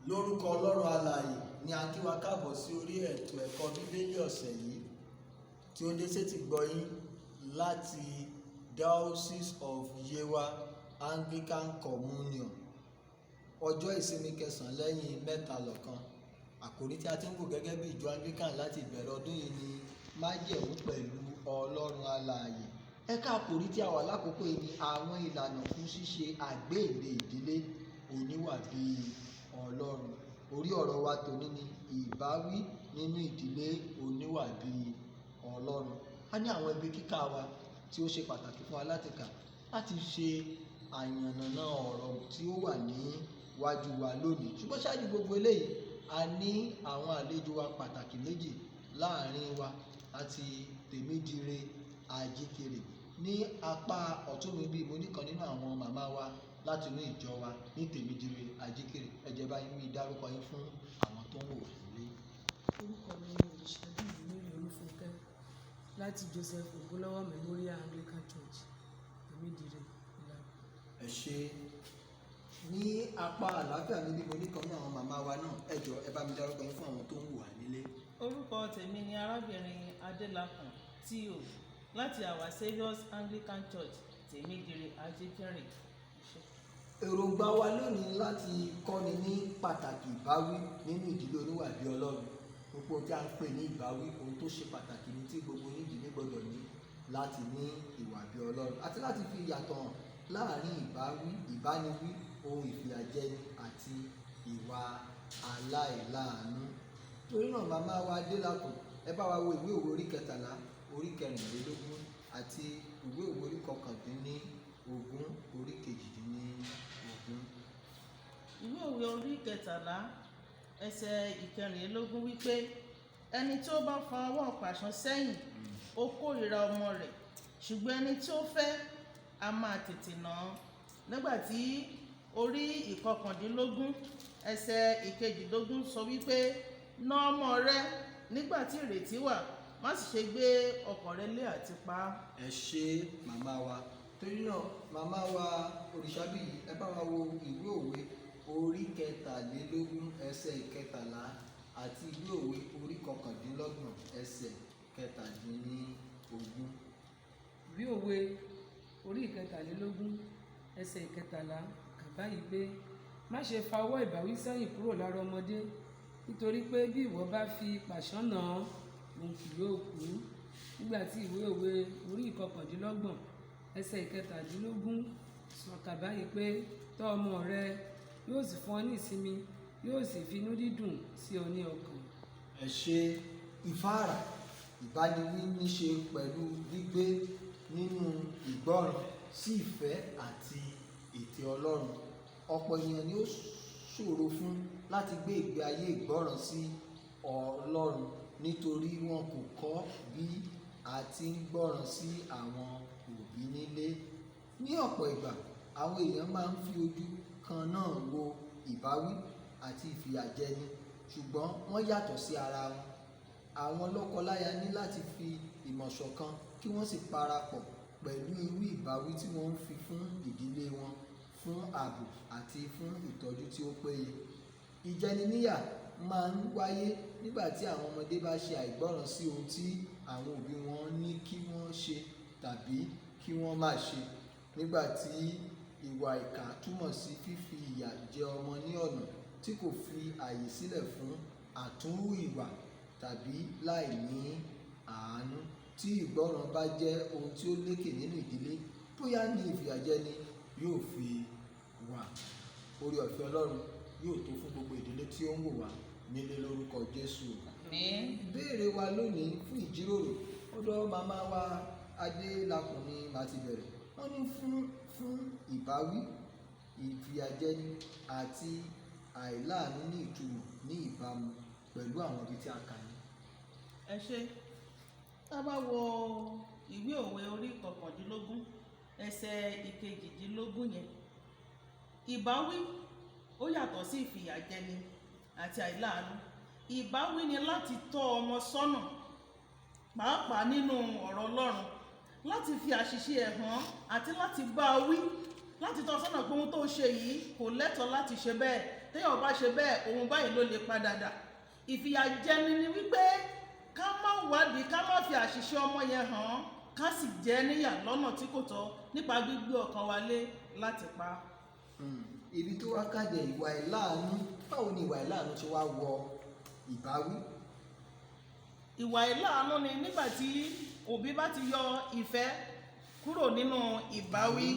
Lórúkọ Ọlọ́run alààyè ni a kí wa káàbọ̀ sí orí ètò ẹ̀kọ́ Bíbélì ọ̀sẹ̀ yìí tí ó dé sétí gbọ́ yín láti Diocese of Yewa Anglican Communion. Ọjọ́ ìsinmi kẹsàn-án lẹ́yìn mẹ́ta lọ́kan. Àkòrí tí a ti ń wò gẹ́gẹ́ bí ìjọ Anglican láti ìbẹ̀rẹ̀ ọdún yìí ni májẹ̀mú pẹ̀lú Ọlọ́run alààyè. Ẹ̀ka àkòrí tí a wà lákòókò yìí ni àwọn ìlànà fún ṣíṣe àgbéyìnde ìdílé oníwà bíi Ọlọ́run. Orí ọ̀rọ̀ wa tòní ni ìbáwí nínú ìdílé oníwà bíi Ọlọ́run. A ní àwọn ibi kíkà wa tí ó ṣe pàtàkì fún wa láti kà láti ṣe àyànnàná ọ̀rọ̀ tí ó wà níwájú wa lónìí. Ṣùgbọ́n ṣáájú gbogbo eléyìí, a ní àwọn àlejò wa pàtàkì méjì láàrin wa láti Temidire Ajikere. Ní apá ọ̀tún mi bí mo nìkan nínú àwọn màmá wa láti inú ìjọ wa ní Temidire Ajikere. Ẹ jẹ́ bá yín dárúkọ yín fún àwọn tó ń wò nílé. Orúkọ mi ni Orisabiyi láti Joseph Ogunleye Memorial Anglican Church, Temidire. Ẹ ṣé. Ní apá àlàáfíà mi bí mo nìkan nínú àwọn màmá wa náà, ẹ jọ̀ọ́ ẹ bá mi dárúkọ yín fún àwọn tó ń wò nílé. Orúkọ tèmi ni arábìnrin Adelakun T.O. láti Our Saviour's Anglican Church, Temidire Archdeaconry. Èròǹgbà wa lónìí láti kọ́ni ní pàtàkì ìbáwí nínú ìdílé oníwà bíi Ọlọ́run. Gbogbo tí a ń pè ní ìbáwí, ohun tó ṣe pàtàkì ni tí gbogbo onídìílé gbọdọ̀ ní láti ní ìwà bíi Ọlọ́run àti láti fi ìyàtọ̀ hàn láàrin ìbáwí, ìbániwí, ohun ìfìyàjẹni àti ìwà aláìláàánú. Torí náà màmá wa Adelakun, ẹ bá wa wo ìwé òwe orí 13, orí 14 àti ìwé òwe orí 19, orí 18. Ìwé òwe orí 13 ẹsẹ̀ 14 wípé ẹni tí ó bá fa ọwọ́ pàṣán sẹ́yìn ó kórìíra ọmọ rẹ̀, ṣùgbọ́n ẹni tí ó fẹ́ a máa tètè nà án. Nígbà tí orí 19 ẹsẹ̀ 22 sọ wípé nà ọmọ rẹ nígbà tí ìrètí wà, má sì ṣe gbé ọkàn rẹ lé àti pa á. Ẹ ṣé màmá wa. Torí náà màmá wa Orisabiyi, ẹ bá wa wo ìwé òwe orí 23 ẹsẹ̀ 13 àti ìwé òwe orí 29 ẹsẹ̀ 17. Ìwé òwe orí 23 ẹsẹ̀ 13 kà báyìí pé má ṣe fa ọwọ́ ìbáwí sẹ́yìn kúrò lára ọmọdé, nítorí pé bí ìwọ bá fi pàṣán nà án, òun kì yóò kú. Nígbà tí ìwé òwe orí 29 ẹsẹ̀ 17 sọ kà báyìí pé tọ́ ọmọ rẹ, yóò sì fún ọ ní ìsinmi, yóò sì fi inú dídùn sí ọ ní ọkàn. Ẹ ṣé. Ìfáàrà ìbániwí ní ṣe pẹ̀lú gbígbé nínú ìgbọ́ràn sí ìfẹ́ àti ète Ọlọ́run. Ọ̀pọ̀ ènìyàn ni ó ṣòro fún láti gbé ìgbé ayé ìgbọ́ràn sí Ọlọ́run nítorí wọn kò kọ́ bí a ti ń gbọ́ràn sí àwọn òbí nílé. Ní ọ̀pọ̀ ìgbà, àwọn èèyàn máa ń fi ojú kan náà wo ìbáwí àti ìfìyàjẹni, ṣùgbọ́n wọ́n yàtọ̀ sí ara wọn. Àwọn lọ́kọláya ní láti fi ìmọ̀ ṣọ̀kan kí wọ́n sì parapọ̀ pẹ̀lú irú ìbáwí tí wọ́n ń fi fún ìdílé wọn, fún ààbò àti fún ìtọ́jú tí ó péye. Ìjẹniníyà máa ń wáyé nígbà tí àwọn ọmọdé bá ṣe àìgbọ́ràn sí ohun tí àwọn òbí wọn ní kí wọ́n ṣe tàbí kí wọ́n má ṣe. Nígbà tí ìwà ìkà túmọ̀ sí fífi ìyà jẹ ọmọ ní ọ̀nà tí kò fi àyè sílẹ̀ fún àtúnrú ìwà tàbí láìní àánú. Tí ìgbọ́ràn bá jẹ́ ohun tí ó lékè nínú ìdílé, bóyá ní ìfìyàjẹni yóò fi wà. Oore ọ̀fẹ́ Ọlọ́run yóò tó fún gbogbo ìdílé tí ó ń wò wá nílé lórúkọ Jésù. Ìbéèrè wa lónìí fún ìjíròrò ọ̀dọ̀ màmá wa Adelakun ni màá ti bẹ̀rẹ̀. Wọ́n ní fún ìbáwí, ìfìyàjẹni àti àìláàánú ní ìtumọ̀ ní ìbámu pẹ̀lú àwọn ibi tí a kà ní. Ẹ ṣé. Tá bá wo ìwé òwe orí 19 ẹsẹ̀ 22 yẹn, ìbáwí ó yàtọ̀ sí ìfìyàjẹni àti àìláàánú. Ìbáwí ni láti tọ́ ọmọ sọ́nà, pàápàá nínú ọ̀rọ̀ Ọlọ́run, láti fi àṣìṣe ẹ̀ hàn àti láti bá a wí, láti tọ́ sọ́nà pé ohun tó ṣe yìí kò lẹ́tọ̀ọ́ láti ṣe bẹ́ẹ̀, téèyàn bá ṣe bẹ́ẹ̀ òun báyìí ló lè padà dà. Ìfìyàjẹni ni wípé ká má wádìí, ká má fi àṣìṣe ọmọ yẹn hàn, ká sì jẹ níyà lọ́nà tí kò tọ́ nípa gbígbé ọkàn wa lé láti pa. Ibi tó wá kàdé ìwà ìláàánú, báwo ni ìwà ìláàánú ṣe wá wọ ìbáwí? Ìwà ìláàánú ni nígbà tí òbí bá ti yọ ìfẹ́ kúrò nínú ìbáwí.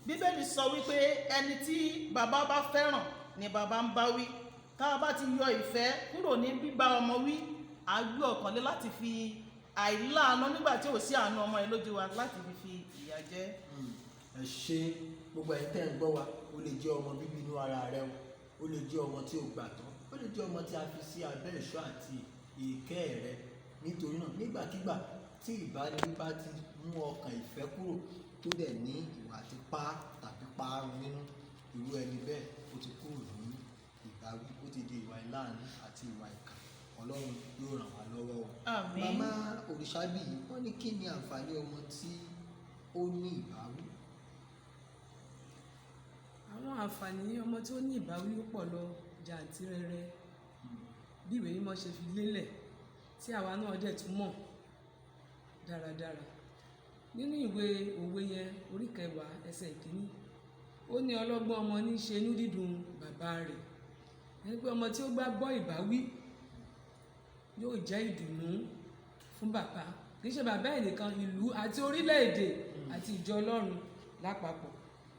Bíbélì sọ wípé ẹni tí bàbá bá fẹ́ràn ni bàbá ń báwí. Tá a bá ti yọ ìfẹ́ kúrò ní bíbá ọmọ wí, a gbé ọkàn lé láti fi àìláàánú nígbà tí ò sí àánú ọmọ ẹ lójú wa láti fi ìyà jẹ. Ẹ ṣe gbogbo ẹ̀yin tẹ́ ń gbọ́ wa, ó lè jẹ́ ọmọ bíbí inú ara rẹ o, ó lè jẹ́ ọmọ tí ò gbà tán, ó lè jẹ́ ọmọ tí a fi sí abẹ́ ìṣọ́ àti ìkẹ́ rẹ. Nítorí náà nígbàkigbà tí ìbániwí bá ti mú ọkàn ìfẹ́ kúrò tó dẹ̀ ní ìwà àti pa tàbí parun nínú, irú ẹni bẹ́ẹ̀ ó ti kúrò ní ìbáwí, ó ti di ìwà ìláàánú àti ìwà ìkà. Ọlọ́run yóò ràn wá lọ́wọ́ o. Àmín. Màmá Orisabiyi, wọ́n ní kí ni àǹfààní ọmọ tí ó ní ìbáwí? Àwọn àǹfààní ọmọ tí ó ní ìbáwí ó pọ̀ lọ jàǹtìrẹrẹ bí ìwé mímọ́ ṣe fi lélẹ̀ tí àwa náà dẹ̀ tún mọ̀ dáradára. Nínú ìwé òwe yẹn orí 10 ẹsẹ̀ 1, ó ní ọlọ́gbọ́n ọmọ ní ṣe inú dídùn bàbá rẹ̀. Ẹni pé ọmọ tí ó bá gbọ́ ìbáwí yóò jẹ́ ìdùnnú fún bàbá, kì í ṣe bàbá ẹ̀ nìkan, ìlú àti orílẹ̀-èdè àti ìjọ Ọlọ́run lápapọ̀.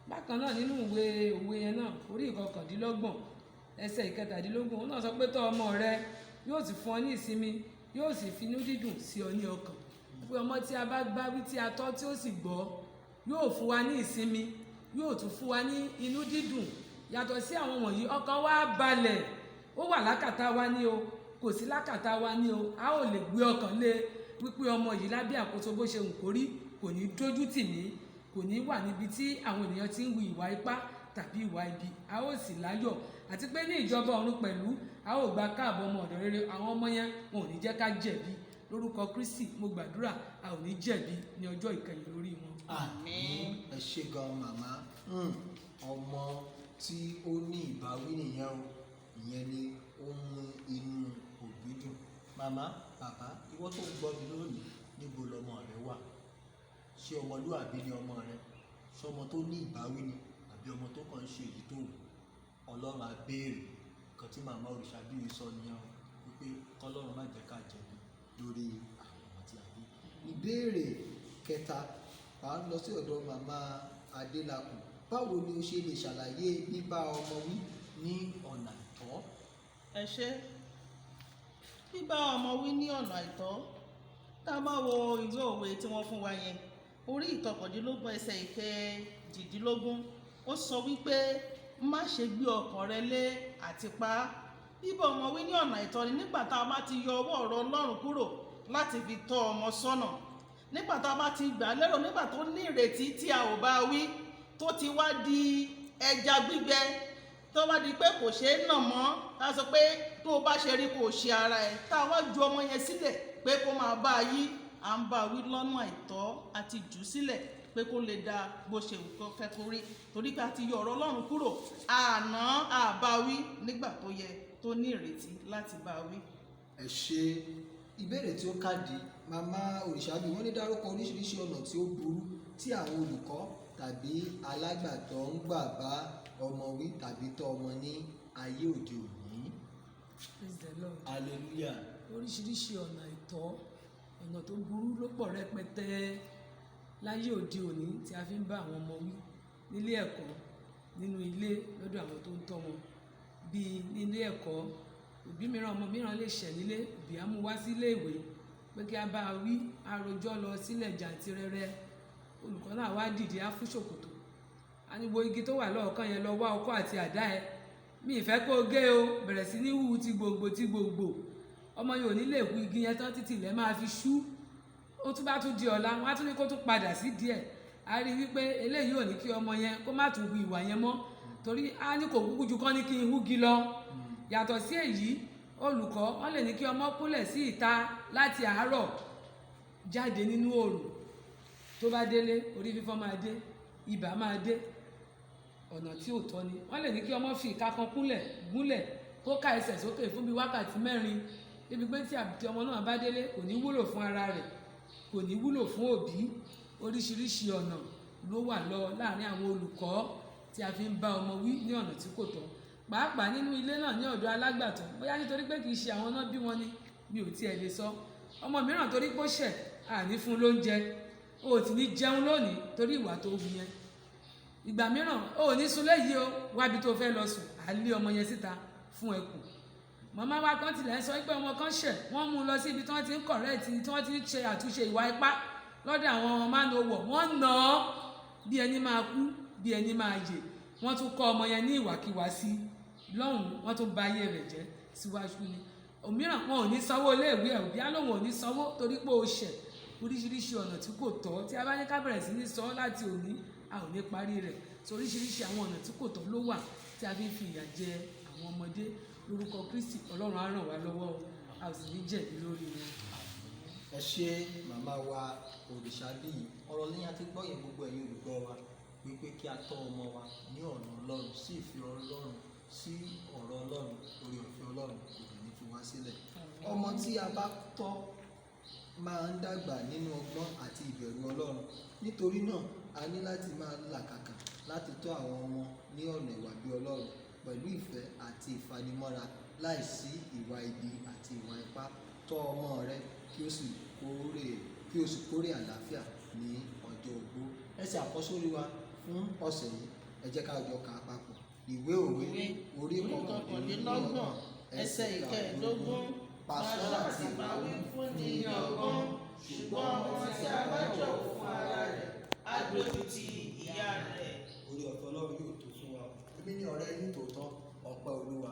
Bákan náà nínú ìwé òwe yẹn náà orí 29 ẹsẹ̀ 17, ó náà sọ pé tọ́ ọmọ rẹ yóò sì fún ọ ní ìsinmi, yóò sì fi inú dídùn sí ọ ní ọkàn. Pé ọmọ tí a bá gbáwí, tí a tọ́, tí ó sì gbọ́, yóò fún wa ní ìsinmi, yóò tún fún wa ní inú dídùn. Yàtọ̀ sí àwọn wọ̀nyí, ọkàn wa balẹ̀, ó wà lákàtà wa ní o, kò sí lákàtà wa ní o, a ò lè gbé ọkàn lé wípé ọmọ yìí lábẹ́ àkóso bó ṣe wù kó rí, kò ní dójú tì mí, kò ní wà níbi tí àwọn ènìyàn ti ń hu ìwà ipá tàbí ìwà ibi, a ó sì láyọ̀. Àti pé ní ìjọba ọ̀run pẹ̀lú, a ó gba káàbọ̀ ọmọ ọ̀dọ̀ rere. Àwọn ọmọ yẹn wọn ò ní jẹ́ ká jẹ̀bi. Lórúkọ Kristi mo gbàdúrà, a ò ní jẹ̀bi ní ọjọ́ ìkẹyìn lórí wọn. Àmín. Ẹ ṣé gan màmá. Ọmọ tí ó ní ìbáwí nìyẹn o, ìyẹn ni ó mú inú òbí dùn. Màmá, bàbá, ìwọ tó ń gbọ́ mi lónìí, níbo lọmọ rẹ wà? Ṣé ọmọlúwàbí ni ọmọ rẹ? Ṣé ọmọ tó ní ìbáwí ni àbí ọmọ tó kàn ń ṣe èyí tó wù? Ọlọ́run á béèrè. Nǹkan tí màmá Orisabiyi sọ nìyẹn o, wípé kọ́lọ́run má jẹ́ ká jẹ̀bi lórí àwọn ọmọ tí a bí. Ìbéèrè kẹta, wà á lọ sí ọ̀dọ̀ màmá Adelakun. Báwo ni o ṣe lè ṣàlàyé bíbá ọmọ wí ní ọ̀nà àìtọ́? Ẹ ṣé. Bíbá ọmọ wí ní ọ̀nà àìtọ́, tá a bá wo ìwé òwe tí wọ́n fún wa yẹn, orí 19 ẹsẹ̀ 18, ó sọ wípé má ṣe gbé ọkàn rẹ lé àti pa á. Bíbá ọmọ wí ní ọ̀nà àìtọ́ ni nígbà tá a bá ti yọ ọwọ́ ọ̀rọ̀ Ọlọ́run kúrò láti fi tọ́ ọmọ sọ́nà, nígbà tá a bá ti gbà lérò, nígbà tó ní ìrètí tí a ò bá wí, tó ti wá di ẹja gbígbẹ, tó wá di pé kò ṣeé nà mọ́, a sọ pé tó o bá ṣe rí kò ṣe ara ẹ̀, tá a wá ju ọmọ yẹn sílẹ̀ pé kó máa bá a yí, à ń bá a wí lọ́nà àìtọ́, àti jù ú sílẹ̀ pé kó lè da bó ṣe wù kó fẹ́ kó rí, torí pé a ti yọ ọ̀rọ̀ Ọlọ́run kúrò, àná àbá wí nígbà tó yẹ, tó ní ìrètí láti bá a wí. Ẹ ṣé. Ìbéèrè tí ó kàdí, màmá Orisabiyi, wọ́n ní dárúkọ oríṣiríṣi ọ̀nà tí ó burú tí àwọn olùkọ́ tàbí alágbàtọ́ ń gbà bá ọmọ wí tàbí tọ́ ọmọ ní ayé òde òní. Praise the Lord. Hallelujah. Oríṣiríṣi ọ̀nà àìtọ́, ọ̀nà tó burú ló pọ̀ rẹpẹtẹ láyé òde òní tí a fi ń bá àwọn ọmọ wí nílé ẹ̀kọ́, nínú ilé, lọ́dọ̀ àwọn tó ń tọ́ wọn. Bíi nílé ẹ̀kọ́, òbí mìíràn, ọmọ mìíràn lè ṣẹ̀ nílé, òbí á mú wá sílé ìwé pé kí a bá a wí, a rojọ́ lọ sílẹ̀ jàǹtìrẹrẹ. Olùkọ́ náà wá dìde, á fún ṣòkòtò, a ní wo igi tó wà lọ́ọ̀kan yẹn, lọ wá ọkọ́ àti àdá ẹ, mi ìfẹ́ kó gé o, bẹ̀rẹ̀ sí ní hù ti gbogbo. Ọmọ yóò ní lè hu igi yẹn tán títí ilẹ̀ máa fi ṣú. Ó tún bá tún di ọ̀la, wọ́n á tún ní kó tún padà sí díẹ̀. A rí wípé eléyìí ò ní kí ọmọ yẹn kó má tún hu ìwà yẹn mọ́, torí a ní kò kúkú ju kán ní kí n húgi lọ. Yàtọ̀ sí èyí, olùkọ́ wọ́n lè ní kí ọmọ kúnlẹ̀ sí ìta láti àárọ̀ jáde nínú oòrùn, tó bá délé orí fífọ́ máa dé, ibà máa dé, ọ̀nà tí ò tọ́ ni. Wọ́n lè ní kí ọmọ fi ìka kan gúnlẹ̀ kó ká ẹsẹ̀ sókè fún bí wákàtí 4 débi pé tí ọmọ náà bá délé kò ní wúlò fún ara rẹ̀, kò ní wúlò fún òbí. Oríṣiríṣi ọ̀nà ló wà lọ láàrin àwọn olùkọ́ tí a fi ń bá ọmọ wí ní ọ̀nà tí kò tọ́, pàápàá nínú ilé náà ní ọ̀dọ̀ alágbàtọ́. Bóyá nítorí pé kì í ṣe àwọn náà bí wọn ni mi ò tiẹ̀ lè sọ. Ọmọ mìíràn torí pé ó ṣẹ̀ àní fún lóúnjẹ, o ò tí ní jẹun lónìí torí ìwà tó wù yẹn. Ìgbà mìíràn o ò ní sùn léyìí o, wábi tó fẹ́ lọ sùn à lé ọmọ yẹn síta fún ẹkùn. Màmá wa kan tilẹ̀ ń sọ pé ọmọ kan ṣẹ̀, wọ́n mú un lọ sí ibi tí wọ́n ti ń kọ̀rẹ́ẹ̀tì, tí wọ́n ti ń ṣe àtúnṣe ìwà ipá lọ́dọ̀ àwọn manowar. Wọ́n nà án bí ẹni máa kú, bí ẹni máa yè. Wọ́n tún kọ́ ọmọ yẹn ní ìwàkiwà sí lọ́hùn-ún, wọ́n tún ba ayé rẹ̀ jẹ́ síwájú ni. Òmíràn wọn ò ní sanwó iléèwé ẹ̀, òbí á lóun ò ní sanwó torí pé ó ṣẹ̀. Oríṣiríṣi ọ̀nà tí kò tọ́, tí a bá ní ká bẹ̀rẹ̀ sí ní sọ láti òní, a ò ní parí rẹ̀. So oríṣiríṣi àwọn ọ̀nà tí kò tọ́ ló wà tí a fi ń fi ìyà jẹ àwọn ọmọdé. Lórúkọ Kristi Ọlọ́run á ràn wá lọ́wọ́, a ò sì ní jẹ̀bi lórí wọn. Ẹ ṣé màmá wa Orisabiyi. Ọ̀rọ̀ lẹ́yìn àti gbọ́ yẹn gbogbo ẹ̀yin olùgbọ́ wa wípé kí a tọ́ ọmọ wa ní ọ̀nà Ọlọ́run, sí ìfẹ́ Ọlọ́run, sí ọ̀rọ̀ Ọlọ́run, oore ọ̀fẹ́ Ọlọ́run kò dẹ̀ ní fi wá sílẹ̀. Ọmọ tí a bá tọ́ máa ń dàgbà nínú ọgbọ́n àti ìbẹ̀rù Ọlọ́run. Nítorí náà a ní láti máa làkàkà láti tọ́ àwọn ọmọ ní ọ̀nà ìwà bí Ọlọ́run pẹ̀lú ìfẹ́ àti ìfanimọ́ra láìsí ìwà ibi àti ìwà ipá. Tọ́ ọmọ rẹ kí o sì kórè àlàáfíà ní ọjọ́ ogbó. Ẹsẹ̀ àkọ́sórí wa fún ọ̀sẹ̀ yìí, ẹ jẹ́ ká jọ kà á papọ̀. Ìwé òwe orí 29 ẹsẹ̀ 15. Pàṣẹ àti ìbáwí fún ni ní ọgbọ́n, ṣùgbọ́n ọmọ tí a bá jọ̀wọ́ fún ara rẹ̀ á dojú ti ìyá rẹ̀. Oore ọ̀fẹ́ Ọlọ́run yóò tó fún wa. Èmi ni ọ̀rẹ́ yín tòótọ́, Ọpẹ́ Olúwa.